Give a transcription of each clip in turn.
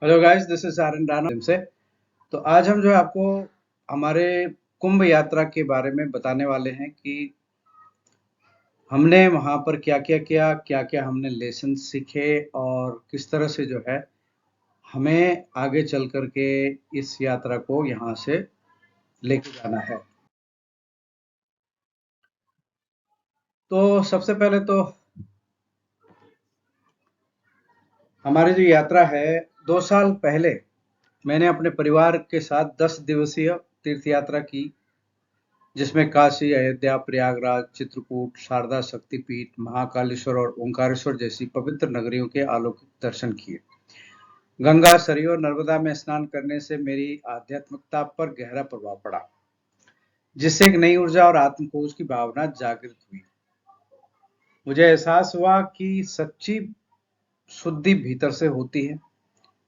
Hello guys, this is R N Rana से। तो आज हम जो है आपको हमारे कुंभ यात्रा के बारे में बताने वाले हैं कि हमने वहां पर क्या क्या किया, क्या क्या हमने लेसन सीखे और किस तरह से जो है हमें आगे चल करके इस यात्रा को यहाँ से लेके जाना है। तो सबसे पहले तो हमारी जो यात्रा है, 2 साल पहले मैंने अपने परिवार के साथ 10 दिवसीय तीर्थ यात्रा की, जिसमें काशी, अयोध्या, प्रयागराज, चित्रकूट, शारदा शक्तिपीठ, महाकालेश्वर और ओंकारेश्वर जैसी पवित्र नगरियों के अलौकिक दर्शन किए। गंगा, सरयू और नर्मदा में स्नान करने से मेरी आध्यात्मिकता पर गहरा प्रभाव पड़ा, जिससे एक नई ऊर्जा और आत्मखोज की भावना जागृत हुई। मुझे एहसास हुआ कि सच्ची शुद्धि भीतर से होती है।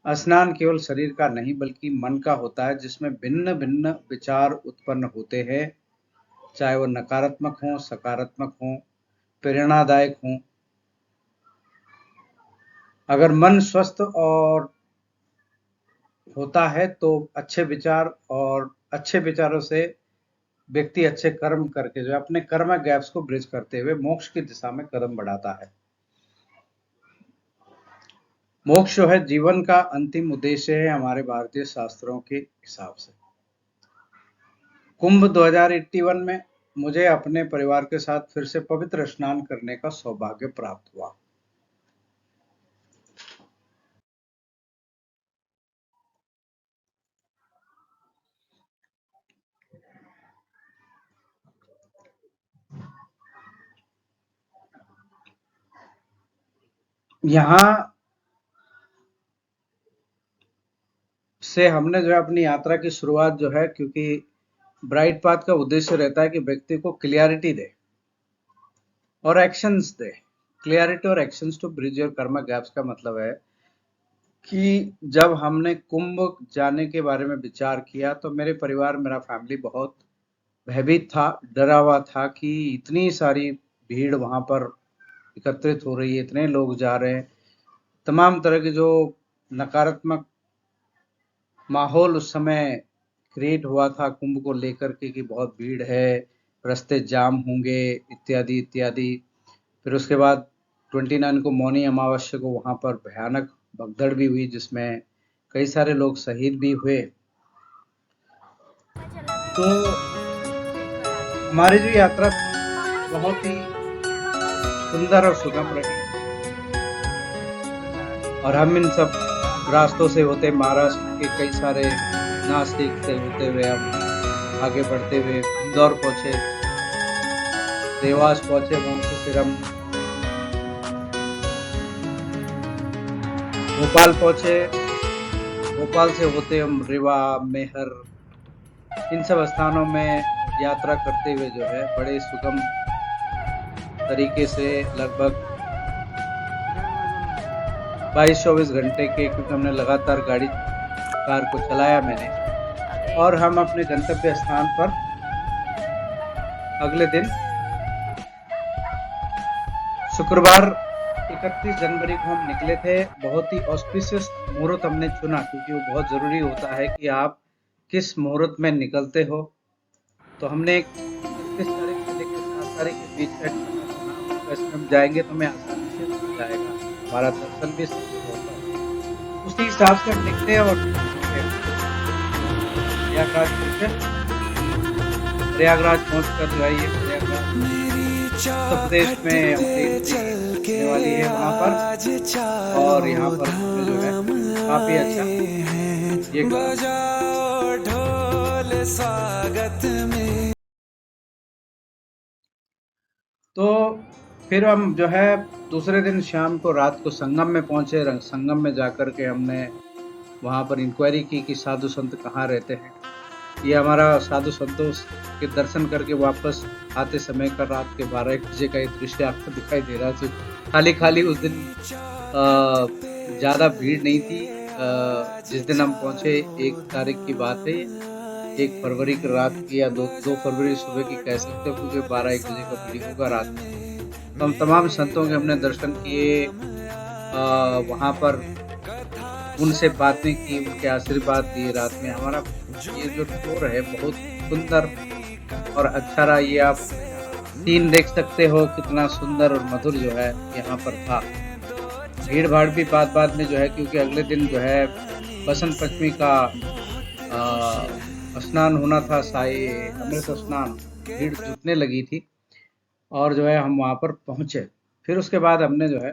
स्नान केवल शरीर का नहीं बल्कि मन का होता है, जिसमें भिन्न भिन्न विचार उत्पन्न होते हैं, चाहे वो नकारात्मक हों, सकारात्मक हों, प्रेरणादायक हों। अगर मन स्वस्थ और होता है तो अच्छे विचार और अच्छे विचारों से व्यक्ति अच्छे कर्म करके जो है अपने कर्म गैप्स को ब्रिज करते हुए मोक्ष की दिशा में कदम बढ़ाता है। मोक्ष जो है जीवन का अंतिम उद्देश्य है हमारे भारतीय शास्त्रों के हिसाब से। कुंभ 2081 में मुझे अपने परिवार के साथ फिर से पवित्र स्नान करने का सौभाग्य प्राप्त हुआ। यहाँ से हमने जो है अपनी यात्रा की शुरुआत जो है, क्योंकि ब्राइट पाथ का उद्देश्य रहता है कि व्यक्ति को क्लियरिटी दे और एक्शंस दे। क्लियरिटी और actions to bridge your karma gaps का मतलब है कि जब हमने कुंभ जाने के बारे में विचार किया तो मेरे परिवार, मेरा फैमिली बहुत भयभीत था, डरा हुआ था कि इतनी सारी भीड़ वहां पर एकत्रित हो रही है, इतने लोग जा रहे हैं। तमाम तरह के जो नकारात्मक माहौल उस समय क्रिएट हुआ था कुंभ को लेकर के कि बहुत भीड़ है, रास्ते जाम होंगे, इत्यादि इत्यादि। फिर उसके बाद 29 को मौनी अमावस्या को वहाँ पर भयानक भगदड़ भी हुई, जिसमें कई सारे लोग शहीद भी हुए। तो हमारी जो यात्रा बहुत ही सुंदर और सुगम रही और हम इन सब रास्तों से होते महाराष्ट्र के कई सारे नासिक से होते हुए हम आगे बढ़ते हुए इंदौर पहुंचे, देवास पहुंचे, वहां से फिर हम भोपाल पहुंचे। भोपाल से होते हम रीवा, मेहर, इन सब स्थानों में यात्रा करते हुए जो है बड़े सुगम तरीके से लगभग 22-24 घंटे के, क्योंकि हमने लगातार कार को चलाया मैंने, और हम अपने गंतव्य स्थान पर अगले दिन शुक्रवार 31 जनवरी को हम निकले थे। बहुत ही ऑस्पिशियस मुहूर्त हमने चुना, क्योंकि वो बहुत जरूरी होता है कि आप किस मुहूर्त में निकलते हो। तो हमने 31 तारीख से लेकर 7 तारीख के बीच का चुना, हम जाएंगे तो हमें आसानी से मिल जाएगा, हमारा दर्शन भी सही होगा। उसी हिसाब से हम निकले और प्रयागराज पहुंच कर जो है ये प्रयागराज उत्तर प्रदेश में होने वाली है वहाँ पर, और यहाँ पर जो है काफी अच्छा ये स्वागत में। तो फिर हम जो है दूसरे दिन शाम को रात को संगम में पहुंचे। संगम में जाकर के हमने वहाँ पर इंक्वायरी की कि साधु संत कहाँ रहते हैं। ये हमारा साधु संतों के दर्शन करके वापस आते समय का रात के 12-1 बजे का ये दृश्य आपको दिखाई दे रहा है। खाली खाली उस दिन ज़्यादा भीड़ नहीं थी। जिस दिन हम पहुंचे 1 तारीख की बात है, 1 फरवरी की रात की या 2 फरवरी सुबह की कह सकते हो, क्योंकि 12-1 बजे का भीड़ होगा रात में। तो हम तमाम संतों के हमने दर्शन किए। वहाँ पर उनसे बातें की, उनके आशीर्वाद दिए रात में। हमारा ये जो टूर है बहुत सुंदर और अच्छा रहा। ये आप सीन देख सकते हो कितना सुंदर और मधुर जो है यहाँ पर था। भीड़ भाड़ भी बाद में जो है, क्योंकि अगले दिन जो है बसंत पंचमी का स्नान होना था, साई अमृत स्नान। भीड़ जुटने लगी थी और जो है हम वहाँ पर पहुँचे। फिर उसके बाद हमने जो है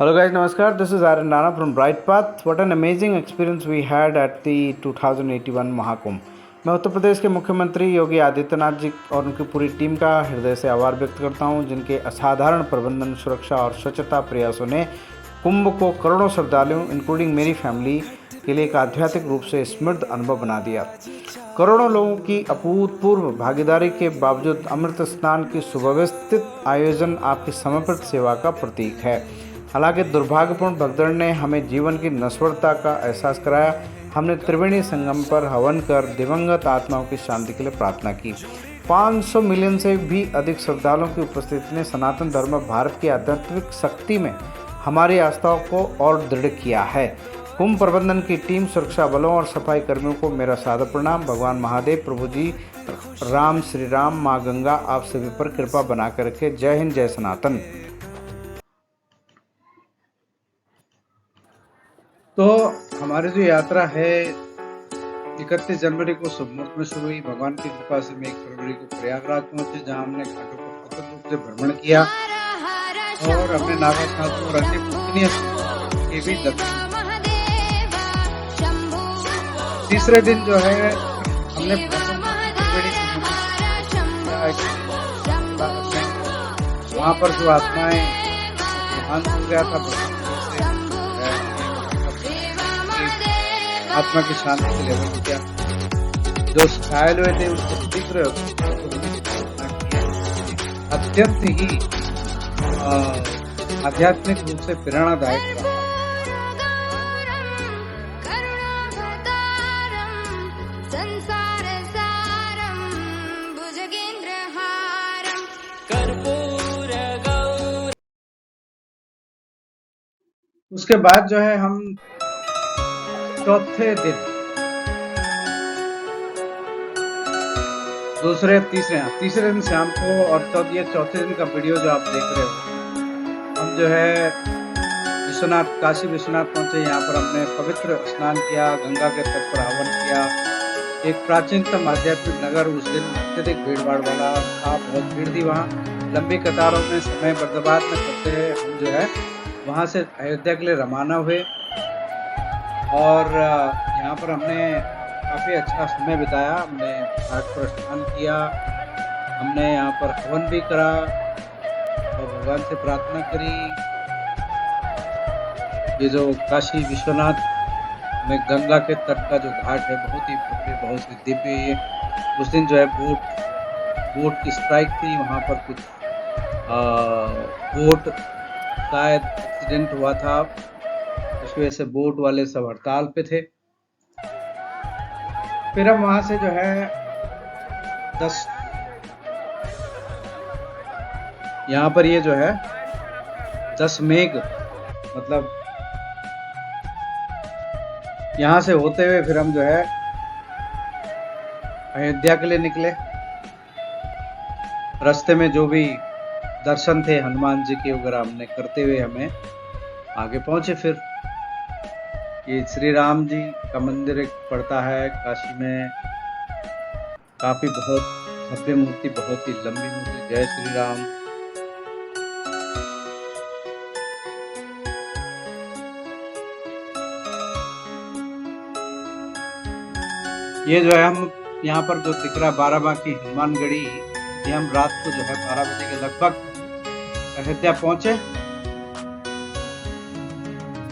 Hello guys, Namaskar. This is Aaron Nana from Bright Path. What an amazing experience we had at the 2081 Mahakumbh. मैं उत्तर प्रदेश के मुख्यमंत्री योगी आदित्यनाथ जी और उनकी पूरी टीम का हृदय से आभार व्यक्त करता हूं, जिनके असाधारण प्रबंधन, सुरक्षा और स्वच्छता प्रयासों ने कुंभ को करोड़ों श्रद्धालुओं इंक्लूडिंग मेरी फैमिली के लिए एक आध्यात्मिक रूप से समृद्ध अनुभव बना दिया। करोड़ों लोगों की अभूतपूर्व भागीदारी के बावजूद अमृत स्नान की सुव्यवस्थित आयोजन आपकी समर्पित सेवा का प्रतीक है। हालांकि दुर्भाग्यपूर्ण भगदड़ ने हमें जीवन की नश्वरता का एहसास कराया। हमने त्रिवेणी संगम पर हवन कर दिवंगत आत्माओं की शांति के लिए प्रार्थना की। 500 मिलियन से भी अधिक श्रद्धालुओं की उपस्थिति ने सनातन धर्म भारत की आध्यात्मिक शक्ति में हमारी आस्थाओं को और दृढ़ किया है। कुंभ प्रबंधन की टीम, सुरक्षा बलों और सफाई कर्मियों को मेरा सादर प्रणाम। भगवान महादेव, प्रभु जी राम, श्री राम, माँ गंगा आप सभी पर कृपा बना कर रखे। जय हिंद, जय सनातन। तो हमारी जो यात्रा है 31 जनवरी को सुबह में शुरू हुई। भगवान की कृपा से हम 1 फरवरी को प्रयागराज पहुंचे, जहां हमने घाटों पर स्वतंत्र रूप से भ्रमण किया और अपने नागासाधु और अन्य पूजनीय के भी दर्शन। तीसरे दिन जो है हमने वहाँ पर जो आत्माएं देहांत हो गया था, आत्मा की शांति के लिए वही किया। जो घायल हुए थे उसको शीघ्र अत्यंत ही आध्यात्मिक रूप से प्रेरणादायक था। उसके बाद जो है हम चौथे दिन तीसरे दिन शाम को, और ये चौथे दिन का वीडियो जो आप देख रहे हो, हम जो है काशी विश्वनाथ पहुंचे। यहाँ पर हमने पवित्र स्नान किया, गंगा के तट पर हवन किया। एक प्राचीनतम आध्यात्मिक नगर, उस दिन अत्यधिक भीड़ भाड़ वाला था, बहुत भीड़ थी वहाँ। लंबी कतारों में समय बर्बाद न करते हुए हम जो है वहाँ से अयोध्या के लिए रवाना हुए और यहाँ पर हमने काफ़ी अच्छा समय बिताया। हमने घाट पर स्नान किया, हमने यहाँ पर हवन भी करा और भगवान से प्रार्थना करी। ये जो काशी विश्वनाथ में गंगा के तट का जो घाट है बहुत ही भव्य, बहुत ही दिव्य है। उस दिन जो है बोट की स्ट्राइक थी, वहाँ पर कुछ बोट शायद एक्सीडेंट हुआ था, उस वजह से बोट वाले सब हड़ताल पे थे। फिर हम वहां से जो है 10 यहाँ पर ये जो है 10 मेघ, मतलब यहाँ से होते हुए फिर हम जो है अयोध्या के लिए निकले। रास्ते में जो भी दर्शन थे हनुमान जी के वगैरह हमने करते हुए हमें आगे पहुंचे। फिर ये श्री राम जी का मंदिर एक पड़ता है काशी में, काफी बहुत भव्य मूर्ति, बहुत ही लंबी मूर्ति। जय श्री राम। ये जो है हम यहाँ पर जो दिख रहा है बाराबांकी हनुमानगढ़ी, ये हम रात को जो है 12 बजे के लगभग अयोध्या पहुंचे,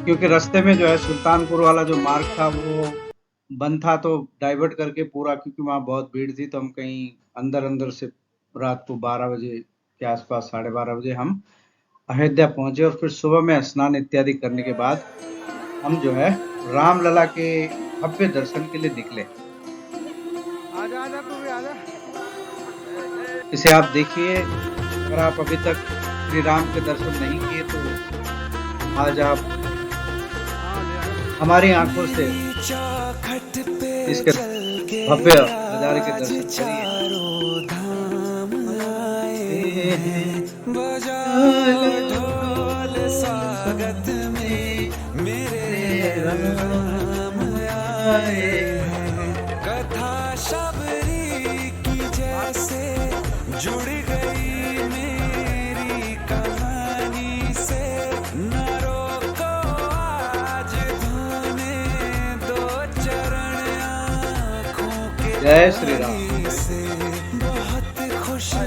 क्योंकि रास्ते में जो है सुल्तानपुर वाला जो मार्ग था वो बंद था, तो डाइवर्ट करके पूरा, क्योंकि वहाँ बहुत भीड़ थी, तो हम कहीं अंदर से रात को 12 बजे के आसपास, 12:30 बजे हम अयोध्या पहुंचे। और फिर सुबह में स्नान इत्यादि करने के बाद हम जो है रामलला के भव्य दर्शन के लिए निकले। इसे आप देखिए, अगर आप अभी तक श्री राम के दर्शन नहीं किए तो आज आप हमारी आंखों से इसके भव्य नजारे के दर्शन करिए। आए हैं चलो ढोल स्वागत में मेरे राम आए हैं। कथा शबरी की जैसे जुड़ गई मेरी कहानी से, न रोको आज धोने दो चरण आँखों के जय श्री राम। पानी से। बहुत खुश है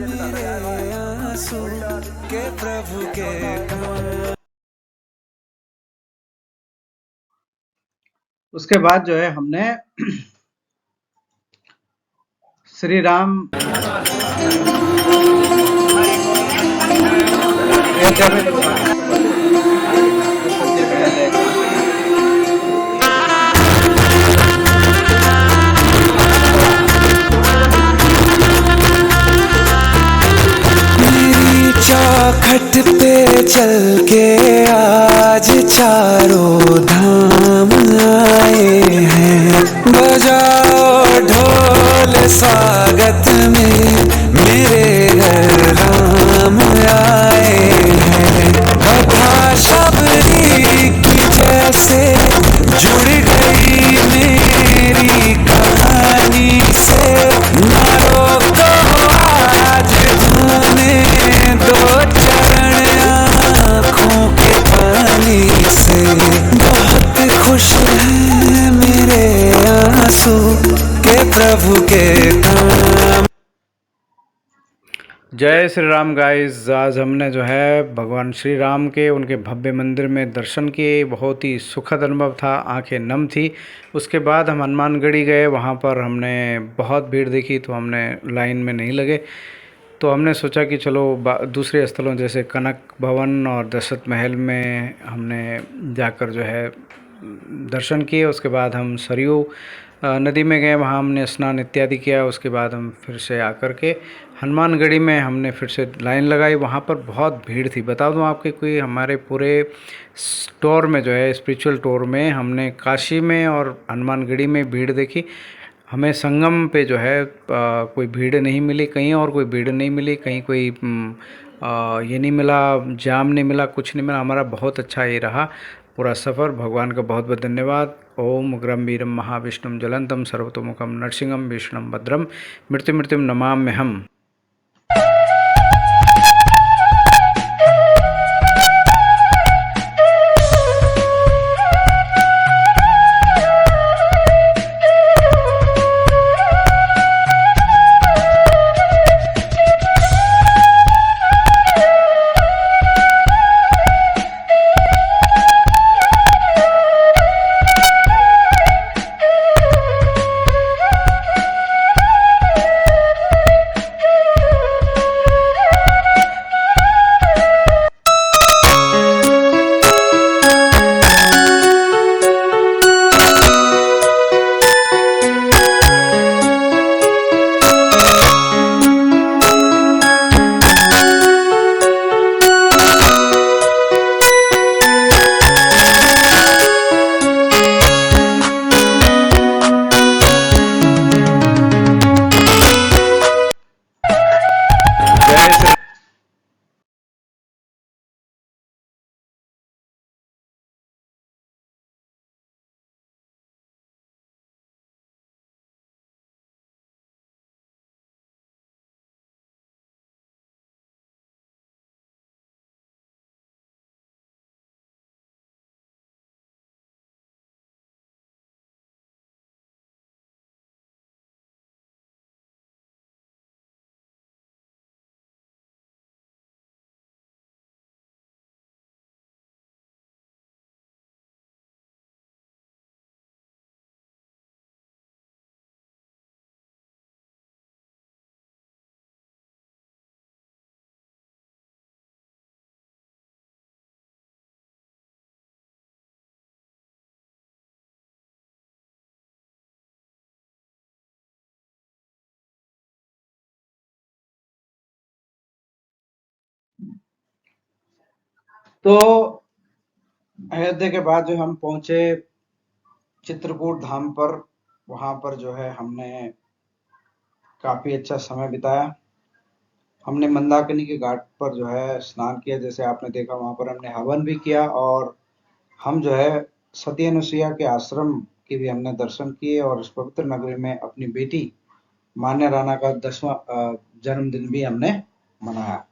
मेरे आंसू के प्रभु के काम। उसके बाद जो है हमने श्री राम अयोध्या में जो मेरी चौखट पे चल के आज चारों धाम आए हैं। बजाओ ढोल स्वागत में मेरे घर राम आए हैं। कथा शबरी की जैसे जुड़ गई मेरी कहानी से, न रोको आज धोने दो चरण आँखों के पानी से। बहुत खुश है मेरे आंसू के प्रभु के काम। जय श्री राम गाइस। आज हमने जो है भगवान श्री राम के उनके भव्य मंदिर में दर्शन किए। बहुत ही सुखद अनुभव था, आंखें नम थी। उसके बाद हम हनुमानगढ़ी गए, वहाँ पर हमने बहुत भीड़ देखी तो हमने लाइन में नहीं लगे। तो हमने सोचा कि चलो दूसरे स्थलों जैसे कनक भवन और दशरथ महल में हमने जाकर जो है दर्शन किए। उसके बाद हम सरयू नदी में गए, वहाँ हमने स्नान इत्यादि किया। उसके बाद हम फिर से आकर के हनुमानगढ़ी में हमने फिर से लाइन लगाई। वहाँ पर बहुत भीड़ थी। बता दूँ आपके, कोई हमारे पूरे टूर में जो है स्पिरिचुअल टूर में हमने काशी में और हनुमानगढ़ी में भीड़ देखी। हमें संगम पे जो है कोई भीड़ नहीं मिली, कहीं और कोई भीड़ नहीं मिली, कहीं कोई ये नहीं मिला, जाम नहीं मिला, कुछ नहीं मिला। हमारा बहुत अच्छा ये रहा पूरा सफ़र। भगवान का बहुत बहुत धन्यवाद। ओम उग्रम वीरम महाविष्णुम ज्वलंतम सर्वतोमुखम नरसिंहम विष्णुम भद्रम मृत्युम नमाम्यहम्। तो अयोध्या के बाद जो हम पहुंचे चित्रकूट धाम पर, वहां पर जो है हमने काफी अच्छा समय बिताया। हमने मंदाकिनी के घाट पर जो है स्नान किया, जैसे आपने देखा वहां पर हमने हवन भी किया, और हम जो है सती अनुसुईया के आश्रम के भी हमने दर्शन किए, और इस पवित्र नगरी में अपनी बेटी मान्या राणा का 10वां जन्मदिन भी हमने मनाया।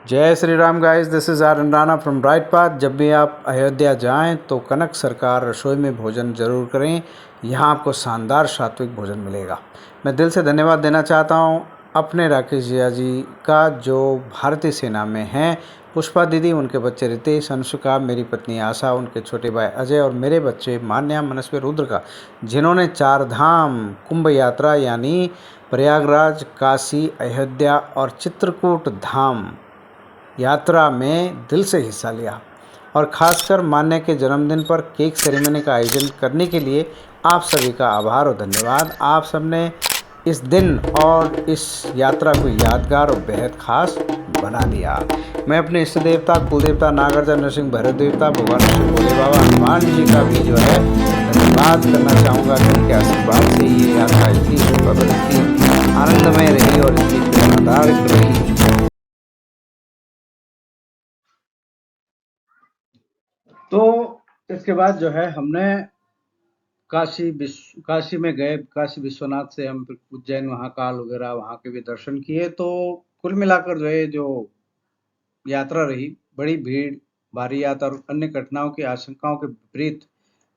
जय Shri Ram guys, this is R Rana from Bright Path. जब भी आप अयोध्या जाएं तो कनक सरकार रसोई में भोजन जरूर करें। यहाँ आपको शानदार सात्विक भोजन मिलेगा। मैं दिल से धन्यवाद देना चाहता हूँ अपने राकेश जिया जी का, जो भारतीय सेना में हैं, पुष्पा दीदी, उनके बच्चे रितेश, अंशुका, मेरी पत्नी आशा, उनके छोटे भाई अजय और मेरे बच्चे मान्या, मनस्वी, रुद्र का, जिन्होंने 4 धाम कुंभ यात्रा यानी प्रयागराज, काशी, अयोध्या और चित्रकूट धाम यात्रा में दिल से हिस्सा लिया। और ख़ासकर मान्या के जन्मदिन पर केक सेरेमनी का आयोजन करने के लिए आप सभी का आभार और धन्यवाद। आप सबने इस दिन और इस यात्रा को यादगार और बेहद खास बना दिया। मैं अपने इष्ट देवता, कुल देवता, नागार्जुन नरसिंह, भैरव देवता, भगवान शिव, भोले बाबा, हनुमान जी का भी जो है धन्यवाद करना चाहूँगा कि उनके आशीर्वाद से ये यात्रा इतनी पवित्र, इतनी आनंदमय रही और इतनी प्रेरणादायक रही। तो इसके बाद जो है हमने काशी में गए, काशी विश्वनाथ से हम फिर उज्जैन, महाकाल वगैरह वहाँ के भी दर्शन किए। तो कुल मिलाकर जो है जो यात्रा रही, बड़ी भीड़, भारी यात्रा और अन्य घटनाओं की आशंकाओं के विपरीत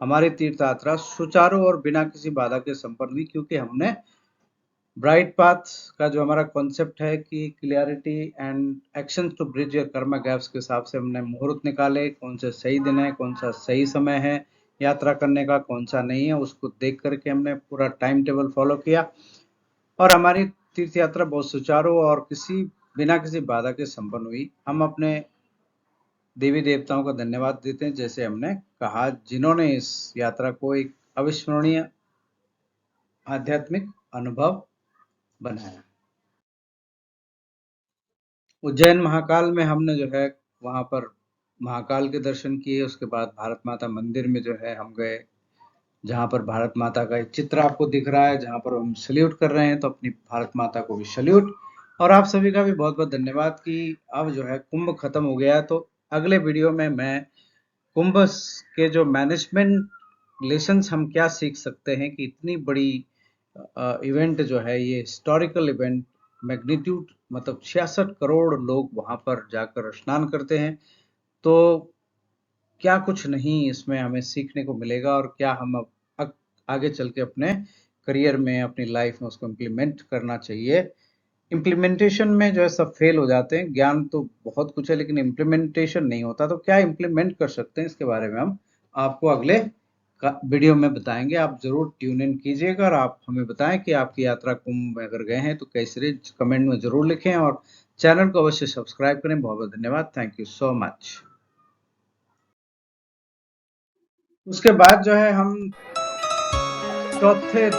हमारी तीर्थ यात्रा सुचारू और बिना किसी बाधा के संपन्न हुई, क्योंकि हमने ब्राइट पाथ का जो हमारा कॉन्सेप्ट है कि clarity and action to bridge your karma gaps के हिसाब से हमने मुहूर्त निकाले, कौन सा सही दिन है, कौन सा सही समय है यात्रा करने का, कौन सा नहीं है, उसको देख करके हमने पूरा टाइम टेबल फॉलो किया, और हमारी तीर्थ यात्रा बहुत सुचारू और बिना किसी बाधा के संपन्न हुई। हम अपने देवी देवताओं का धन्यवाद देते हैं, जैसे हमने कहा, जिन्होंने इस यात्रा को एक अविस्मरणीय आध्यात्मिक अनुभव बनाया। उज्जैन महाकाल में हमने जो है वहां पर महाकाल के दर्शन किए। उसके बाद भारत माता मंदिर में जो है हम गए, जहां पर भारत माता का एक चित्र आपको दिख रहा है, जहां पर हम सल्यूट कर रहे हैं, तो अपनी भारत माता को भी सल्यूट। और आप सभी का भी बहुत बहुत धन्यवाद कि अब जो है कुंभ खत्म हो गया है, तो अगले वीडियो में मैं कुंभ के जो मैनेजमेंट लेसन्स हम क्या सीख सकते हैं कि इतनी बड़ी इवेंट जो है, ये हिस्टोरिकल इवेंट, मैग्नीट्यूड, मतलब 66 करोड़ लोग वहां पर जाकर स्नान करते हैं, तो क्या कुछ नहीं इसमें हमें सीखने को मिलेगा, और क्या हम अब आगे चल के अपने करियर में, अपनी लाइफ में उसको इम्प्लीमेंट करना चाहिए। इम्प्लीमेंटेशन में जो है सब फेल हो जाते हैं। ज्ञान तो बहुत कुछ है, लेकिन इम्प्लीमेंटेशन नहीं होता। तो क्या इम्प्लीमेंट कर सकते हैं, इसके बारे में हम आपको अगले वीडियो में बताएंगे। आप जरूर ट्यून इन कीजिएगा, और आप हमें बताएं कि आपकी यात्रा कुंभ में अगर गए हैं तो कैसे रही, कमेंट में जरूर लिखें, और चैनल को अवश्य सब्सक्राइब करें। बहुत बहुत धन्यवाद। Thank you so much. उसके बाद जो है हम चौथे